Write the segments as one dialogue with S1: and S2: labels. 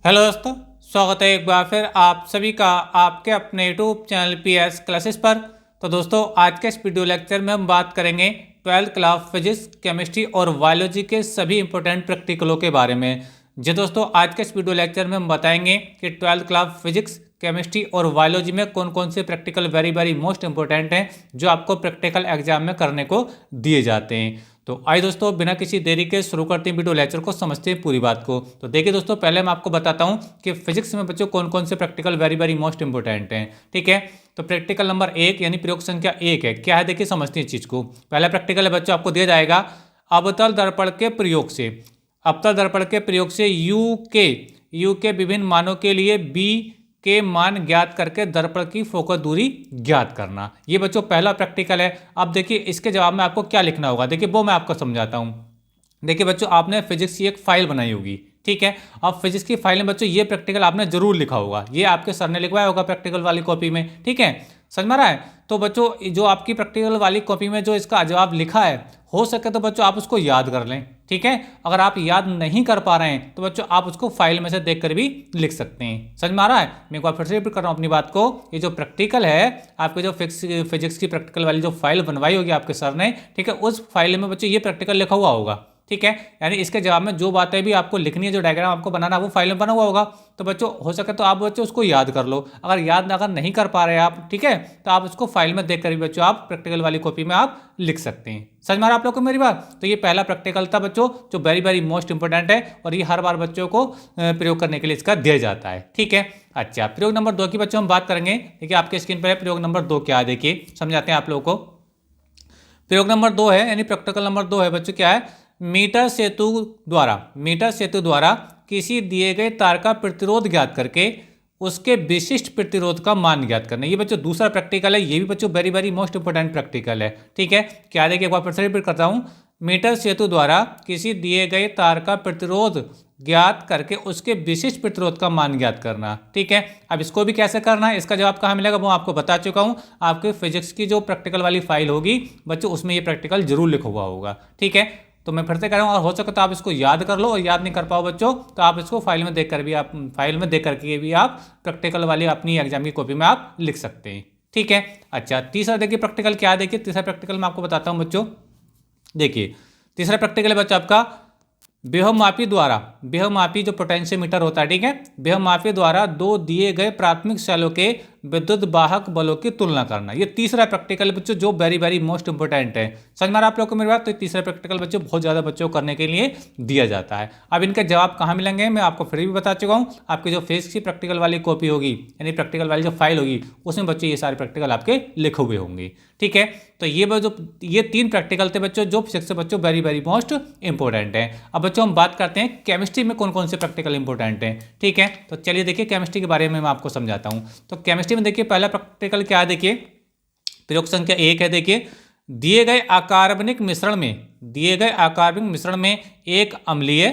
S1: Hello दोस्तों, स्वागत है एक बार फिर आप सभी का आपके अपने यूट्यूब चैनल पीएस क्लासेस पर। तो दोस्तों, आज के इस वीडियो लेक्चर में हम बात करेंगे 12th क्लास फिजिक्स, केमिस्ट्री और बायोलॉजी के सभी इंपॉर्टेंट प्रैक्टिकलों के बारे में। जी दोस्तों, आज के इस वीडियो लेक्चर में हम बताएंगे कि 12th क्लास फिजिक्स, केमिस्ट्री और बायोलॉजी में कौन कौन से practical very very most important हैं जो आपको प्रैक्टिकल एग्जाम में करने को दिए जाते हैं। तो आइए दोस्तों, बिना किसी देरी के शुरू करते हैं वीडियो लेक्चर को, समझते हैं पूरी बात को। तो देखिए दोस्तों, पहले मैं आपको बताता हूं कि फिजिक्स में बच्चों कौन कौन से practical very very most important हैं। ठीक है, तो प्रैक्टिकल नंबर 1 यानी प्रयोग संख्या 1 है। क्या है देखिए, समझते हैं इस चीज को। पहला प्रैक्टिकल है बच्चों, आपको दिया जाएगा अवतल दर्पण के प्रयोग से। अवतल दर्पण के प्रयोग से यू के विभिन्न मानों के लिए बी के मान ज्ञात करके दर्पण की फोकस दूरी ज्ञात करना। ये बच्चों पहला प्रैक्टिकल है। अब देखिए इसके जवाब में आपको क्या लिखना होगा, देखिए वो मैं आपको समझाता हूँ। देखिए बच्चों, आपने फिजिक्स की एक फाइल बनाई होगी, ठीक है। अब फिजिक्स की फाइल में बच्चों ये प्रैक्टिकल आपने जरूर लिखा होगा, ये आपके सर ने लिखवाया होगा प्रैक्टिकल वाली कॉपी में, ठीक है। समझ में आ रहा है? तो बच्चों जो आपकी प्रैक्टिकल वाली कॉपी में जो इसका जवाब लिखा है, हो सके तो बच्चों आप उसको याद कर लें, ठीक है। अगर आप याद नहीं कर पा रहे हैं तो बच्चों आप उसको फाइल में से देख कर भी लिख सकते हैं। समझ में आ रहा है? मैं एक बार फिर से रिपीट कर रहा हूँ अपनी बात को। ये जो प्रैक्टिकल है, आपके जो फिजिक्स की प्रैक्टिकल वाली जो फाइल बनवाई होगी आपके सर ने, ठीक है, उस फाइल में बच्चों ये प्रैक्टिकल लिखा हुआ होगा, ठीक है। यानी इसके जवाब में जो बातें भी आपको लिखनी है, जो डायग्राम आपको बनाना है, वो फाइल में बना हुआ होगा। तो बच्चों हो सके तो आप बच्चों उसको याद कर लो। अगर नहीं कर पा रहे हैं आप, ठीक है, तो आप उसको फाइल में देख कर भी बच्चों आप प्रैक्टिकल वाली कॉपी में आप लिख सकते हैं। समझ में आ रहा है आप लोग को मेरी बात? तो ये पहला प्रैक्टिकल था बच्चों, जो वेरी वेरी मोस्ट इंपॉर्टेंट है और ये हर बार बच्चों को प्रयोग करने के लिए इसका दिया जाता है, ठीक है। अच्छा, प्रयोग नंबर 2 की बच्चों हम बात करेंगे। देखिए आपके स्क्रीन पर है प्रयोग नंबर 2 क्या है, देखिए समझाते हैं आप लोगों को। प्रयोग नंबर 2 है, यानी प्रैक्टिकल नंबर 2 है बच्चों, क्या है? मीटर सेतु द्वारा किसी दिए गए तार का प्रतिरोध ज्ञात करके उसके विशिष्ट प्रतिरोध का मान ज्ञात करना। ये बच्चों दूसरा प्रैक्टिकल है, ये भी बच्चों very very most important practical है, ठीक है। क्या देखिए एक बार फिर से रिपीट करता हूँ। मीटर सेतु द्वारा किसी दिए गए तार का प्रतिरोध ज्ञात करके उसके विशिष्ट प्रतिरोध का मान ज्ञात करना, ठीक है। अब इसको भी कैसे करना है, इसका जवाब कहाँ मिलेगा वो आपको बता चुका हूँ। आपके फिजिक्स की जो प्रैक्टिकल वाली फाइल होगी बच्चों, उसमें ये प्रैक्टिकल जरूर लिखा हुआ होगा, ठीक है। तो मैं फिर से कह रहा हूँ, और हो सके तो आप इसको याद कर लो, और याद नहीं कर पाओ बच्चों तो आप इसको फाइल में देख करके भी आप प्रैक्टिकल वाली अपनी एग्जाम की कॉपी में आप लिख सकते हैं, ठीक है। अच्छा, तीसरा देखिए प्रैक्टिकल क्या है, देखिए तीसरा प्रैक्टिकल मैं आपको बताता हूँ बच्चों। देखिए तीसरा प्रैक्टिकल है बच्चों आपका बेहमापी जो पोटेंशियोमीटर होता है, ठीक है, बेहमापी द्वारा दो दिए गए प्राथमिक सेलों के विद्युत वाहक बलों की तुलना करना। ये तीसरा प्रैक्टिकल बच्चों जो वेरी वेरी मोस्ट इंपोर्टेंट है। समझ में आ रहा है आप लोग को मेरी बात? तो तीसरा प्रैक्टिकल बच्चों बहुत ज़्यादा बच्चों को करने के लिए दिया जाता है। अब इनके जवाब कहाँ मिलेंगे मैं आपको फिर भी बता चुका हूँ। आपकी जो फिजिक्स की प्रैक्टिकल वाली कॉपी होगी, यानी प्रैक्टिकल वाली जो फाइल होगी, उसमें बच्चों ये सारे प्रैक्टिकल आपके लिखे हुए होंगे, ठीक है। तो ये 3 प्रैक्टिकल थे बच्चों जो फिजिक्स से बच्चों वेरी वेरी मोस्ट इंपॉर्टेंट है। अब बच्चों हम बात करते हैं केमिस्ट्री में कौन कौन से प्रैक्टिकल इंपॉर्टेंट हैं, ठीक है। तो चलिए देखिए केमिस्ट्री के बारे में मैं आपको समझाता हूं। तो केमिस्ट्री में देखिए पहला प्रैक्टिकल क्या है, देखिए प्रयोग संख्या 1 है। देखिए दिए गए अकार्बनिक मिश्रण में एक अम्लीय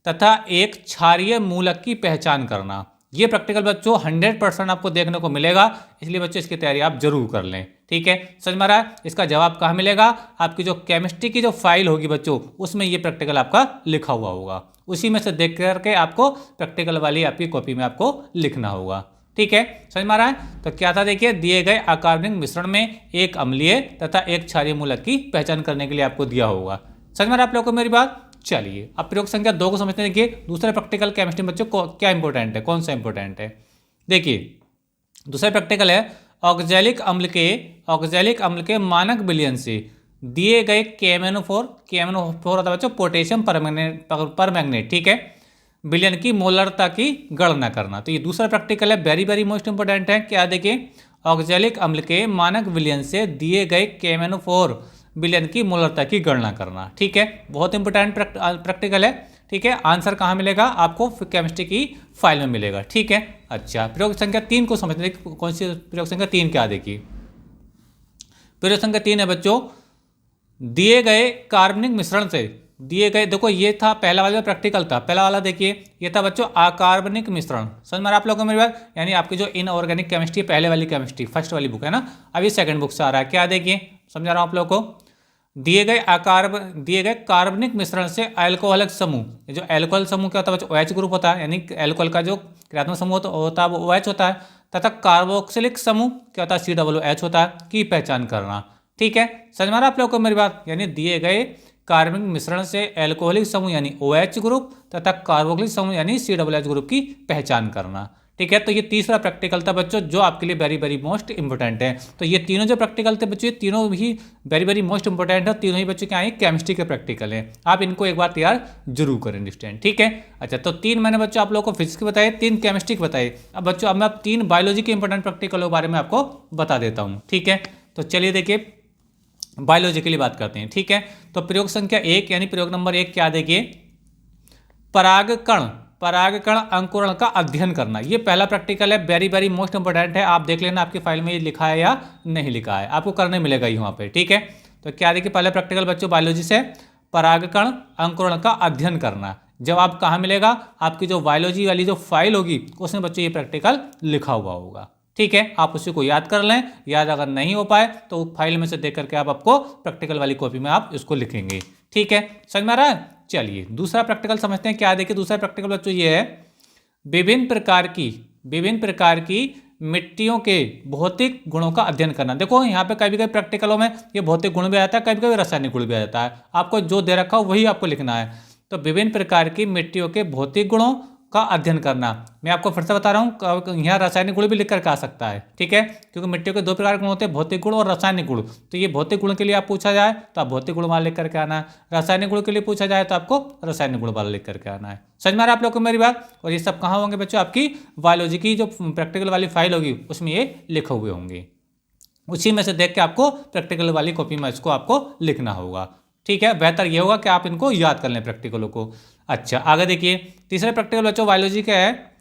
S1: तथा एक क्षारीय मूलक की पहचान करना। ये प्रैक्टिकल बच्चों 100% आपको देखने को मिलेगा, इसलिए बच्चों इसकी तैयारी आप जरूर कर लें, ठीक है। समझ में आ रहा है? इसका जवाब कहाँ मिलेगा? आपकी जो केमिस्ट्री की जो फाइल होगी बच्चों, उसमें ये प्रैक्टिकल आपका लिखा हुआ होगा, उसी में से देख करके आपको प्रैक्टिकल वाली आपकी कॉपी में आपको लिखना होगा, ठीक है। समझ में आ रहा है? तो क्या था देखिए, दिए गए अकार्बनिक मिश्रण में एक अम्लीय तथा एक क्षारीय मूलक की पहचान करने के लिए आपको दिया होगा। समझ में आ रहा है आप लोगों को मेरी बात? चलिए अब प्रयोग संख्या 2 को समझते हैं। देखिए दूसरा प्रैक्टिकल केमिस्ट्री बच्चों को क्या इंपॉर्टेंट है, कौन सा इंपॉर्टेंट है? देखिए दूसरा प्रैक्टिकल है ऑक्जेलिक अम्ल के मानक विलयन से दिए गए KMnO4 होता है बच्चों पोटेशियम परमैंगनेट, ठीक है, विलयन की मोलरता की गणना करना। तो ये दूसरा प्रैक्टिकल है, वेरी वेरी मोस्ट इंपॉर्टेंट है। क्या देखिए, ऑक्जेलिक अम्ल के मानक विलयन से दिए गए KMnO4 विलयन की मोलरता की गणना करना, ठीक है, बहुत इंपॉर्टेंट प्रैक्टिकल है, ठीक है। आंसर कहाँ मिलेगा? आपको केमिस्ट्री की फाइल में मिलेगा, ठीक है। अच्छा, प्रयोग संख्या 3 को समझते हैं। कौन सी प्रयोग संख्या 3 क्या? देखिए प्रयोग संख्या 3 है बच्चों, दिए गए कार्बनिक मिश्रण से दिए गए, देखो ये था पहला वाला प्रैक्टिकल था, पहला वाला देखिए ये था बच्चों अकार्बनिक मिश्रण। समझ में आ रहा है आप लोगों को मेरी बात? यानी आपकी जो इनऑर्गेनिक केमिस्ट्री पहले वाली केमिस्ट्री फर्स्ट वाली बुक है ना, अभी सेकंड बुक से आ रहा है। क्या देखिए समझा रहा हूँ आप लोगों को। दिए गए कार्बनिक मिश्रण से अल्कोहलिक समूह, जो अल्कोहल समूह क्या होता है बच्चों, OH ग्रुप होता है, यानी अल्कोहल का जो क्रियात्मक समूह होता है वो OH होता है, तथा कार्बोक्सिलिक समूह क्या होता है COOH होता है, की पहचान करना। ठीक है, समझ में आ रहा आप लोगों को मेरी बात, यानी दिए गए कार्बनिक मिश्रण से अल्कोहलिक समूह यानी OH ग्रुप तथा कार्बोक्सिलिक समूह यानी COOH ग्रुप की पहचान करना। ठीक है, तो ये तीसरा प्रैक्टिकल था बच्चों, जो आपके लिए वेरी वेरी मोस्ट इंपॉर्टेंट है। तो ये तीनों जो प्रैक्टिकल थे बच्चों, ये तीनों ही वेरी वेरी मोस्ट इंपॉर्टेंट है, तीनों ही बच्चों क्या है केमिस्ट्री के प्रैक्टिकल हैं। आप इनको एक बार तैयार जरूर करें स्टूडेंट। ठीक है, अच्छा तो 3 मैंने बच्चों आप लोगों को फिजिक्स के बताए, 3 केमिस्ट्री के बताए। अब बच्चों अब मैं 3 बायोलॉजी के इंपॉर्टेंट प्रैक्टिकल के बारे में आपको बता देता हूँ। ठीक है, तो चलिए देखिए बायोलॉजी के लिए बात करते हैं। ठीक है, तो प्रयोग संख्या 1 यानी प्रयोग नंबर 1 क्या देखिए, परागकण अंकुरण का अध्ययन करना। ये पहला प्रैक्टिकल है, वेरी वेरी मोस्ट इंपोर्टेंट है। आप देख लेना आपकी फाइल में ये लिखा है या नहीं लिखा है, आपको करने मिलेगा ही वहाँ पे। ठीक है, तो क्या देखिए पहला प्रैक्टिकल बच्चों बायोलॉजी से परागकण अंकुरण का अध्ययन करना। जवाब कहाँ मिलेगा, आपकी जो बायोलॉजी वाली जो फाइल होगी उसमें बच्चों ये प्रैक्टिकल लिखा हुआ होगा। ठीक है, आप उसी को याद कर लें, याद अगर नहीं हो पाए तो फाइल में से देख करके आप आपको प्रैक्टिकल वाली कॉपी में आप इसको लिखेंगे। ठीक है, समझ में आ रहा है। चलिए दूसरा प्रैक्टिकल समझते हैं। क्या देखिए दूसरा प्रैक्टिकल बच्चों ये है, विभिन्न प्रकार की मिट्टियों के भौतिक गुणों का अध्ययन करना। देखो यहाँ पे कभी कभी प्रैक्टिकलों में ये भौतिक गुण भी आता है, कभी कभी रासायनिक गुण भी आ जाता है। आपको जो दे रखा हो वही आपको लिखना है। तो विभिन्न प्रकार की मिट्टियों के भौतिक गुणों का अध्ययन करना। मैं आपको फिर से बता रहा हूँ, यहाँ रासायनिक गुण भी लिख करके आ सकता है। ठीक है, क्योंकि मिट्टियों के 2 प्रकार के गुण होते हैं, भौतिक गुण और रासायनिक गुण। तो ये भौतिक गुण के लिए आप पूछा जाए तो आप भौतिक गुण वाला लिख करके आना है, रासायनिक गुण के लिए पूछा जाए तो आपको रासायनिक गुण वाला लिख करके आना है। समझ में आ रहा है आप लोग को मेरी बात। और ये सब कहाँ होंगे बच्चों, आपकी बायोलॉजी की जो प्रैक्टिकल वाली फाइल होगी उसमें ये लिखे हुए होंगे। उसी में से देख के आपको प्रैक्टिकल वाली कॉपी में इसको आपको लिखना होगा। ठीक है, बेहतर ये होगा कि आप इनको याद कर लें प्रैक्टिकलों को। अच्छा आगे देखिए, तीसरे प्रैक्टिकल बच्चों बायोलॉजी का है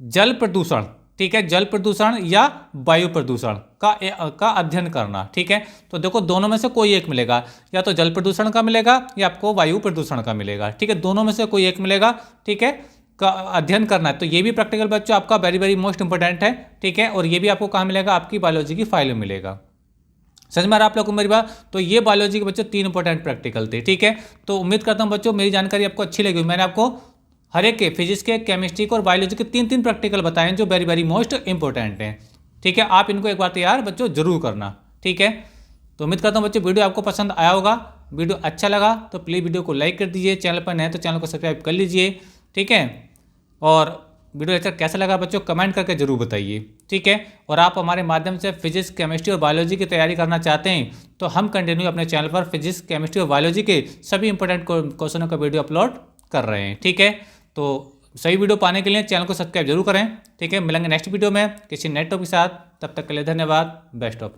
S1: जल प्रदूषण। ठीक है, जल प्रदूषण या वायु प्रदूषण का अध्ययन करना। ठीक है, तो देखो दोनों में से कोई एक मिलेगा, या तो जल प्रदूषण का मिलेगा या आपको वायु प्रदूषण का मिलेगा। ठीक है, दोनों में से कोई एक मिलेगा। ठीक है, का अध्ययन करना है। तो ये भी प्रैक्टिकल बच्चों आपका वेरी वेरी मोस्ट इंपॉर्टेंट है। ठीक है, और ये भी आपको कहाँ मिलेगा, आपकी बायोलॉजी की फाइल में मिलेगा। समझ में आ रहा आप लोग को मेरी बात। तो ये बायोलॉजी के बच्चों 3 इंपॉर्टेंट प्रैक्टिकल थे। ठीक है, तो उम्मीद करता हूँ बच्चों मेरी जानकारी आपको अच्छी लगी। मैंने आपको हर एक के फिजिक्स के, केमिस्ट्री के और बायोलॉजी के 3 प्रैक्टिकल बताए हैं जो वेरी वेरी मोस्ट इंपॉर्टेंट हैं। ठीक है, आप इनको एक बार तैयार बच्चों जरूर करना। ठीक है, तो उम्मीद करता हूँ बच्चों वीडियो आपको पसंद आया होगा। वीडियो अच्छा लगा तो प्लीज़ वीडियो को लाइक कर दीजिए, चैनल पर नए तो चैनल को सब्सक्राइब कर लीजिए। ठीक है, और वीडियो लेक्चर कैसा लगा बच्चों कमेंट करके जरूर बताइए। ठीक है, और आप हमारे माध्यम से फिजिक्स, केमिस्ट्री और बायोलॉजी की तैयारी करना चाहते हैं तो हम कंटिन्यू अपने चैनल पर फिजिक्स, केमिस्ट्री और बायोलॉजी के सभी इंपॉर्टेंट क्वेश्चनों का वीडियो अपलोड कर रहे हैं। ठीक है, तो सही वीडियो पाने के लिए चैनल को सब्सक्राइब जरूर करें। ठीक है, मिलेंगे नेक्स्ट वीडियो में किसी नए टॉपिक के साथ। तब तक के लिए धन्यवाद, बेस्ट ऑफ लक।